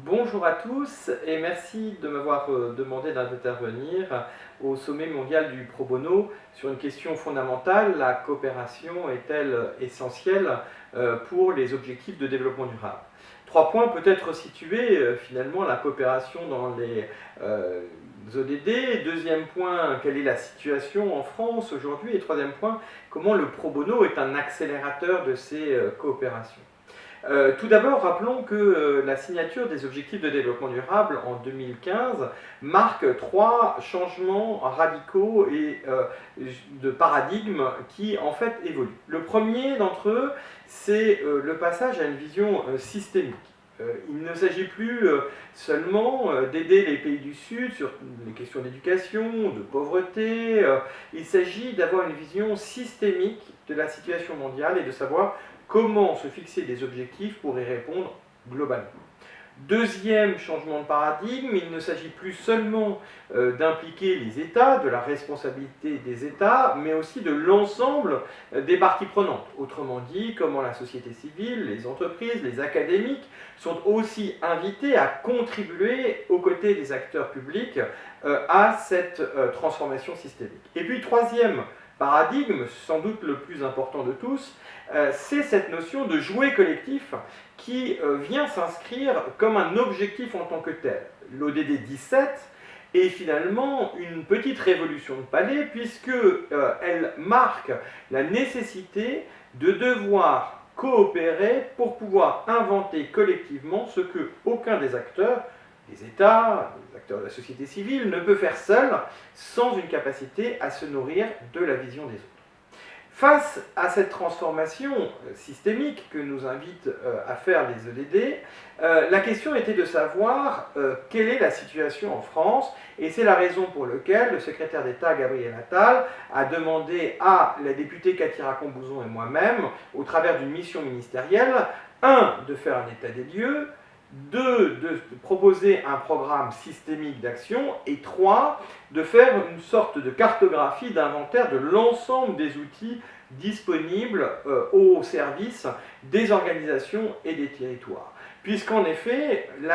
Bonjour à tous et merci de m'avoir demandé d'intervenir au sommet mondial du pro bono sur une question fondamentale: la coopération est-elle essentielle pour les objectifs de développement durable? 3 points peut-être situés finalement: la coopération dans les ODD. Deuxième point, quelle est la situation en France aujourd'hui? Et troisième point, comment le pro bono est un accélérateur de ces coopérations. Tout d'abord, rappelons que la signature des objectifs de développement durable en 2015 marque 3 changements radicaux et de paradigme qui en fait évoluent. Le premier d'entre eux, c'est le passage à une vision systémique. Il ne s'agit plus seulement d'aider les pays du Sud sur les questions d'éducation, de pauvreté. Il s'agit d'avoir une vision systémique de la situation mondiale et de savoir comment se fixer des objectifs pour y répondre globalement. Deuxième changement de paradigme, il ne s'agit plus seulement d'impliquer les États, de la responsabilité des États, mais aussi de l'ensemble des parties prenantes. Autrement dit, comment la société civile, les entreprises, les académiques sont aussi invités à contribuer aux côtés des acteurs publics à cette transformation systémique. Et puis troisième paradigme, sans doute le plus important de tous, c'est cette notion de jouet collectif qui vient s'inscrire comme un objectif en tant que tel. L'ODD 17 est finalement une petite révolution de palais puisqu'elle marque la nécessité de devoir coopérer pour pouvoir inventer collectivement ce que aucun des acteurs, les États, les acteurs de la société civile, ne peut faire seul sans une capacité à se nourrir de la vision des autres. Face à cette transformation systémique que nous invitent à faire les ODD, la question était de savoir quelle est la situation en France, et c'est la raison pour laquelle le secrétaire d'État Gabriel Attal a demandé à la députée Cathy Racon-Bouzon et moi-même, au travers d'une mission ministérielle, 1. De faire un état des lieux, 2. De proposer un programme systémique d'action, et 3. De faire une sorte de cartographie, d'inventaire de l'ensemble des outils disponibles au service des organisations et des territoires. Puisqu'en effet, le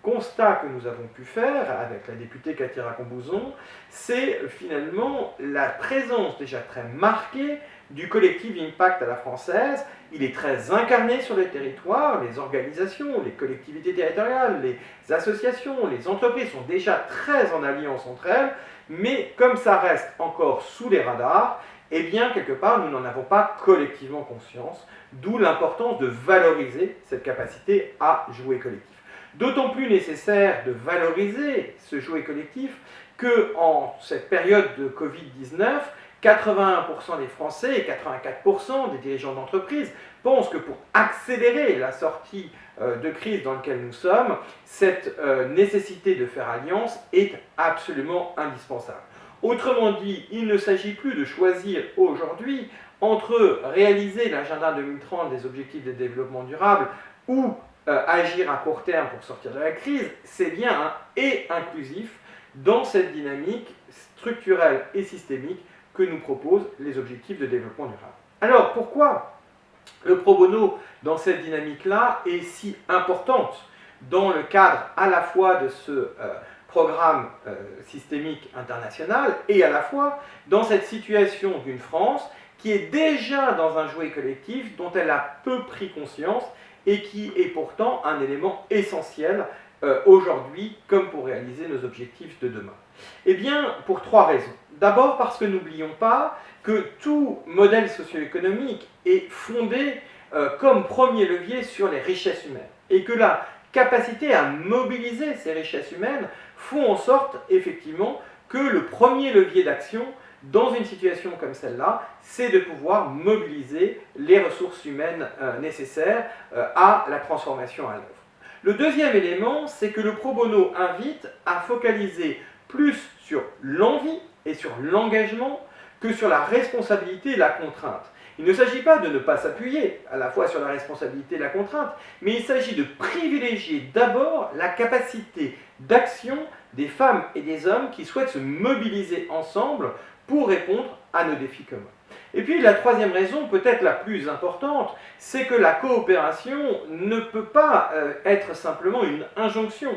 constat que nous avons pu faire avec la députée Cathy Racon-Bouzon, c'est finalement la présence déjà très marquée du collectif Impact à la française. Il est très incarné sur les territoires, les organisations, les collectivités territoriales, les associations, les entreprises sont déjà très en alliance entre elles, mais comme ça reste encore sous les radars, eh bien, quelque part, nous n'en avons pas collectivement conscience, d'où l'importance de valoriser cette capacité à jouer collectif. D'autant plus nécessaire de valoriser ce jouet collectif qu'en cette période de Covid-19, 81% des Français et 84% des dirigeants d'entreprise pensent que pour accélérer la sortie de crise dans laquelle nous sommes, cette nécessité de faire alliance est absolument indispensable. Autrement dit, il ne s'agit plus de choisir aujourd'hui entre réaliser l'agenda 2030 des objectifs de développement durable ou agir à court terme pour sortir de la crise, c'est bien un et inclusif dans cette dynamique structurelle et systémique que nous proposent les objectifs de développement durable. Alors pourquoi le pro bono dans cette dynamique-là est si importante dans le cadre à la fois de ce programme systémique international et à la fois dans cette situation d'une France qui est déjà dans un jouet collectif dont elle a peu pris conscience et qui est pourtant un élément essentiel aujourd'hui comme pour réaliser nos objectifs de demain. Eh bien, pour 3 raisons. D'abord parce que n'oublions pas que tout modèle socio-économique est fondé comme premier levier sur les richesses humaines et que la capacité à mobiliser ces richesses humaines font en sorte effectivement que le premier levier d'action dans une situation comme celle-là, c'est de pouvoir mobiliser les ressources humaines nécessaires à la transformation à l'œuvre. Le deuxième élément, c'est que le pro bono invite à focaliser plus sur l'envie et sur l'engagement que sur la responsabilité et la contrainte. Il ne s'agit pas de ne pas s'appuyer à la fois sur la responsabilité et la contrainte, mais il s'agit de privilégier d'abord la capacité d'action des femmes et des hommes qui souhaitent se mobiliser ensemble pour répondre à nos défis communs. Et puis la troisième raison, peut-être la plus importante, c'est que la coopération ne peut pas être simplement une injonction.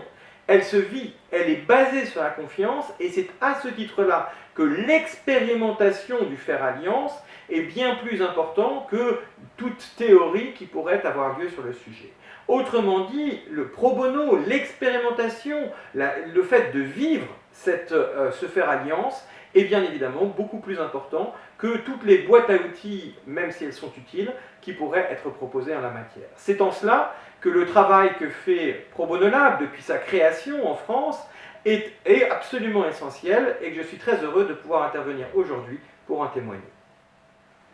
Elle se vit, elle est basée sur la confiance, et c'est à ce titre-là que l'expérimentation du faire alliance est bien plus importante que toute théorie qui pourrait avoir lieu sur le sujet. Autrement dit, le pro bono, l'expérimentation, le fait de vivre ce faire alliance est bien évidemment beaucoup plus important que toutes les boîtes à outils, même si elles sont utiles, qui pourraient être proposées en la matière. C'est en cela que le travail que fait Pro Bono Lab depuis sa création en France est absolument essentiel et que je suis très heureux de pouvoir intervenir aujourd'hui pour en témoigner.